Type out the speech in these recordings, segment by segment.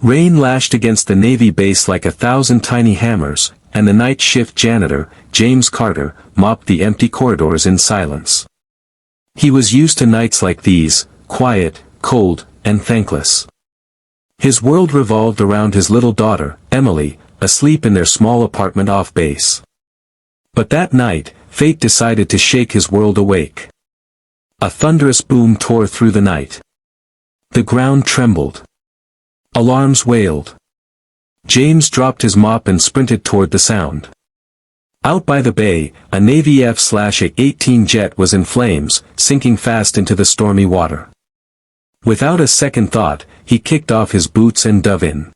Rain lashed against the Navy base like 1,000 tiny hammers, and the night shift janitor, James Carter, mopped the empty corridors in silence. He was used to nights like these, quiet, cold, and thankless. His world revolved around his little daughter, Emily, asleep in their small apartment off base. But that night, fate decided to shake his world awake. A thunderous boom tore through the night. The ground trembled. Alarms wailed. James dropped his mop and sprinted toward the sound. Out by the bay, a Navy F/A-18 jet was in flames, sinking fast into the stormy water. Without a second thought, he kicked off his boots and dove in.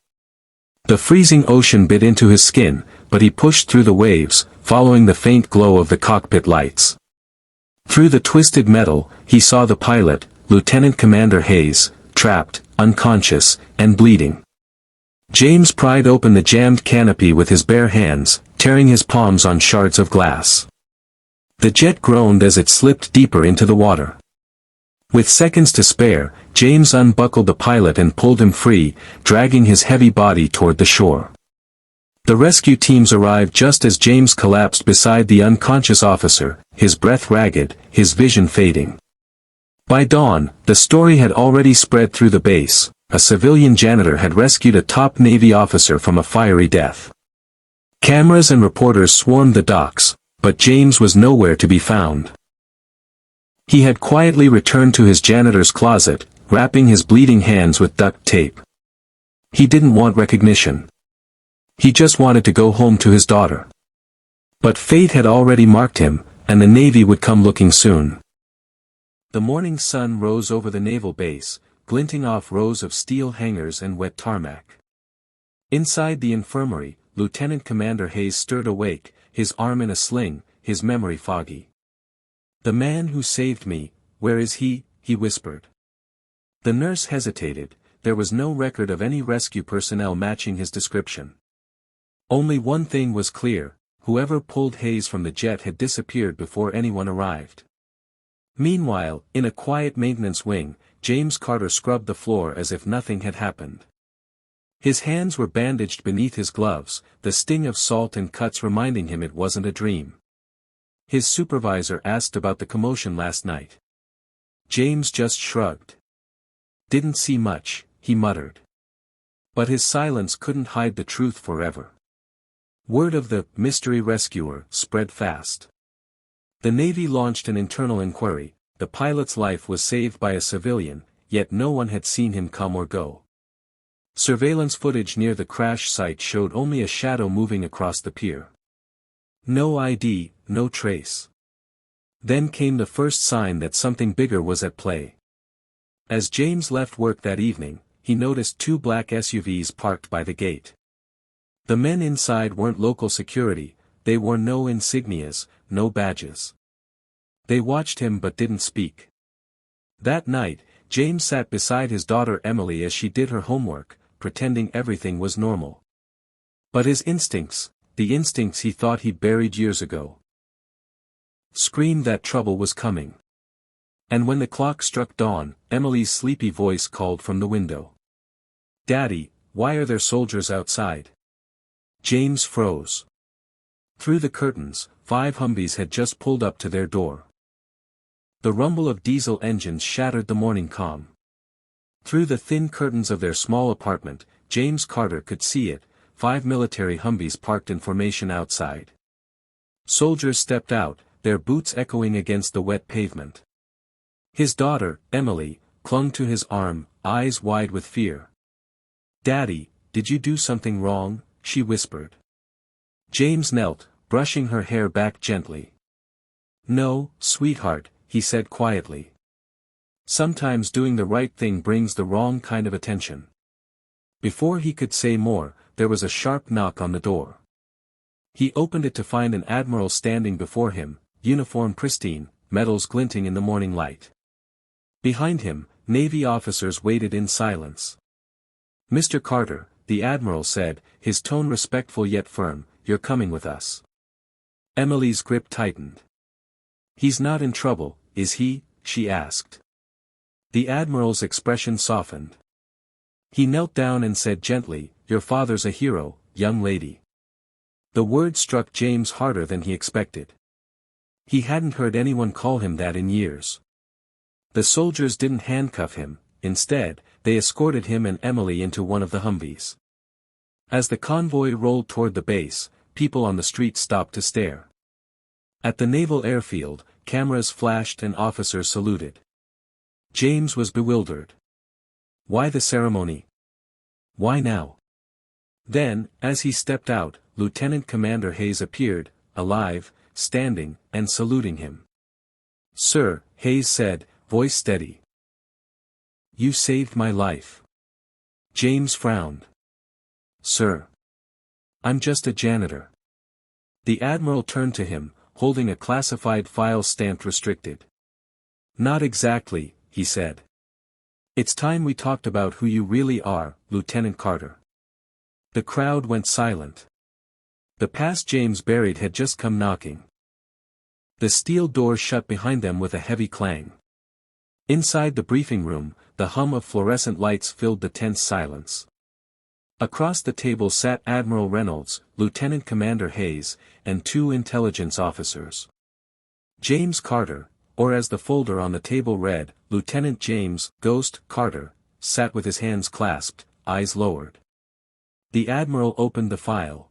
The freezing ocean bit into his skin, but he pushed through the waves, following the faint glow of the cockpit lights. Through the twisted metal, he saw the pilot, Lieutenant Commander Hayes, trapped, unconscious, and bleeding. James pried open the jammed canopy with his bare hands, tearing his palms on shards of glass. The jet groaned as it slipped deeper into the water. With seconds to spare, James unbuckled the pilot and pulled him free, dragging his heavy body toward the shore. The rescue teams arrived just as James collapsed beside the unconscious officer, his breath ragged, his vision fading. By dawn, the story had already spread through the base. A civilian janitor had rescued a top Navy officer from a fiery death. Cameras and reporters swarmed the docks, but James was nowhere to be found. He had quietly returned to his janitor's closet, wrapping his bleeding hands with duct tape. He didn't want recognition. He just wanted to go home to his daughter. But fate had already marked him, and the Navy would come looking soon. The morning sun rose over the naval base, glinting off rows of steel hangars and wet tarmac. Inside the infirmary, Lieutenant Commander Hayes stirred awake, his arm in a sling, his memory foggy. "The man who saved me, where is he?" he whispered. The nurse hesitated. There was no record of any rescue personnel matching his description. Only one thing was clear: whoever pulled Hayes from the jet had disappeared before anyone arrived. Meanwhile, in a quiet maintenance wing, James Carter scrubbed the floor as if nothing had happened. His hands were bandaged beneath his gloves, the sting of salt and cuts reminding him it wasn't a dream. His supervisor asked about the commotion last night. James just shrugged. "Didn't see much," he muttered. But his silence couldn't hide the truth forever. Word of the mystery rescuer spread fast. The Navy launched an internal inquiry. The pilot's life was saved by a civilian, yet no one had seen him come or go. Surveillance footage near the crash site showed only a shadow moving across the pier. No ID, no trace. Then came the first sign that something bigger was at play. As James left work that evening, he noticed two black SUVs parked by the gate. The men inside weren't local security. They wore no insignias, no badges. They watched him but didn't speak. That night, James sat beside his daughter Emily as she did her homework, pretending everything was normal. But his instincts, the instincts he thought he'd buried years ago, screamed that trouble was coming. And when the clock struck dawn, Emily's sleepy voice called from the window. "Daddy, why are there soldiers outside?" James froze. Through the curtains, 5 Humvees had just pulled up to their door. The rumble of diesel engines shattered the morning calm. Through the thin curtains of their small apartment, James Carter could see it, 5 military Humvees parked in formation outside. Soldiers stepped out, their boots echoing against the wet pavement. His daughter, Emily, clung to his arm, eyes wide with fear. "Daddy, did you do something wrong?" she whispered. James knelt, brushing her hair back gently. "No, sweetheart," he said quietly. "Sometimes doing the right thing brings the wrong kind of attention." Before he could say more, there was a sharp knock on the door. He opened it to find an admiral standing before him, uniform pristine, medals glinting in the morning light. Behind him, Navy officers waited in silence. "Mr. Carter," the admiral said, his tone respectful yet firm, "you're coming with us." Emily's grip tightened. "He's not in trouble, is he?" she asked. The admiral's expression softened. He knelt down and said gently, "Your father's a hero, young lady." The word struck James harder than he expected. He hadn't heard anyone call him that in years. The soldiers didn't handcuff him, instead, they escorted him and Emily into one of the Humvees. As the convoy rolled toward the base, people on the street stopped to stare. At the naval airfield, cameras flashed and officers saluted. James was bewildered. Why the ceremony? Why now? Then, as he stepped out, Lieutenant Commander Hayes appeared, alive, standing, and saluting him. "Sir," Hayes said, voice steady. "You saved my life." James frowned. "Sir. I'm just a janitor." The Admiral turned to him, holding a classified file stamped restricted. "Not exactly," he said. "It's time we talked about who you really are, Lieutenant Carter." The crowd went silent. The past James buried had just come knocking. The steel door shut behind them with a heavy clang. Inside the briefing room, the hum of fluorescent lights filled the tense silence. Across the table sat Admiral Reynolds, Lieutenant Commander Hayes, and two intelligence officers. James Carter, or as the folder on the table read, Lieutenant James "Ghost" Carter, sat with his hands clasped, eyes lowered. The Admiral opened the file.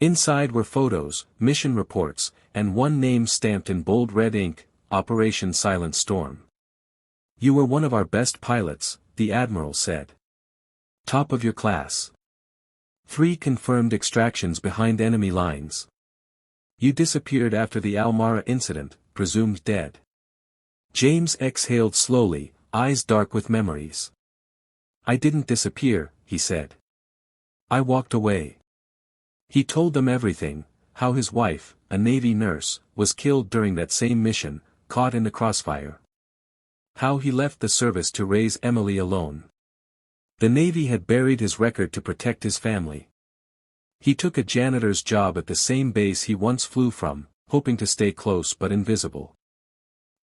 Inside were photos, mission reports, and one name stamped in bold red ink, Operation Silent Storm. "You were one of our best pilots," the Admiral said. "Top of your class. 3 confirmed extractions behind enemy lines. You disappeared after the Almara incident, presumed dead." James exhaled slowly, eyes dark with memories. "I didn't disappear," he said. "I walked away." He told them everything, how his wife, a Navy nurse, was killed during that same mission, caught in the crossfire. How he left the service to raise Emily alone. The Navy had buried his record to protect his family. He took a janitor's job at the same base he once flew from, hoping to stay close but invisible.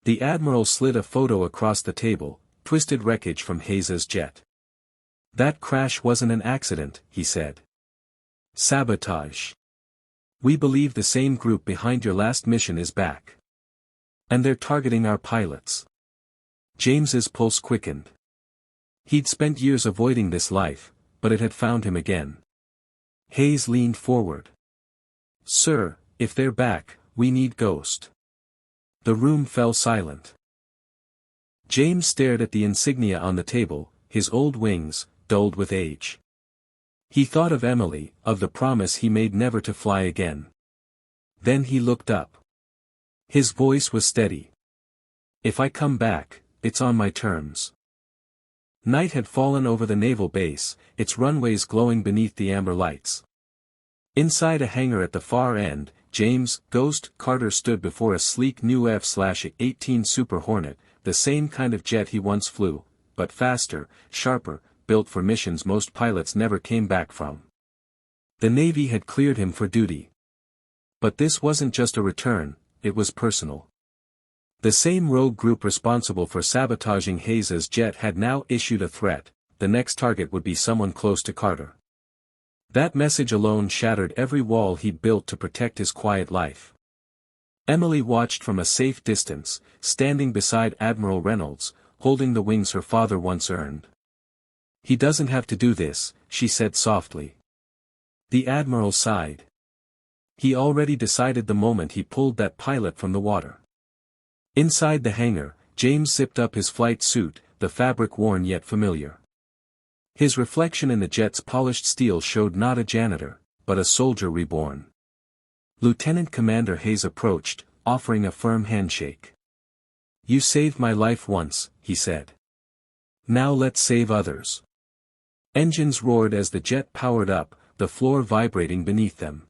The Admiral slid a photo across the table, twisted wreckage from Hayes's jet. "That crash wasn't an accident," he said. "Sabotage. We believe the same group behind your last mission is back. And they're targeting our pilots." James's pulse quickened. He'd spent years avoiding this life, but it had found him again. Hayes leaned forward. "Sir, if they're back, we need Ghost." The room fell silent. James stared at the insignia on the table, his old wings, dulled with age. He thought of Emily, of the promise he made never to fly again. Then he looked up. His voice was steady. "If I come back, it's on my terms." Night had fallen over the naval base, its runways glowing beneath the amber lights. Inside a hangar at the far end, James "Ghost" Carter stood before a sleek new F/A-18 Super Hornet, the same kind of jet he once flew, but faster, sharper, built for missions most pilots never came back from. The Navy had cleared him for duty. But this wasn't just a return, it was personal. The same rogue group responsible for sabotaging Hayes's jet had now issued a threat. The next target would be someone close to Carter. That message alone shattered every wall he'd built to protect his quiet life. Emily watched from a safe distance, standing beside Admiral Reynolds, holding the wings her father once earned. "He doesn't have to do this," she said softly. The Admiral sighed. He already decided the moment he pulled that pilot from the water. Inside the hangar, James zipped up his flight suit, the fabric worn yet familiar. His reflection in the jet's polished steel showed not a janitor, but a soldier reborn. Lieutenant Commander Hayes approached, offering a firm handshake. "You saved my life once," he said. "Now let's save others." Engines roared as the jet powered up, the floor vibrating beneath them.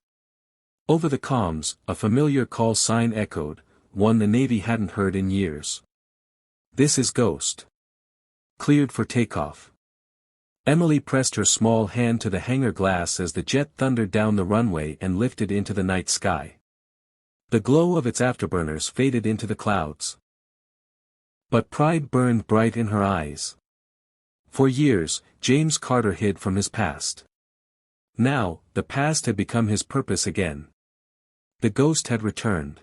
Over the comms, a familiar call sign echoed, one the Navy hadn't heard in years. "This is Ghost. Cleared for takeoff." Emily pressed her small hand to the hangar glass as the jet thundered down the runway and lifted into the night sky. The glow of its afterburners faded into the clouds. But pride burned bright in her eyes. For years, James Carter hid from his past. Now, the past had become his purpose again. The ghost had returned.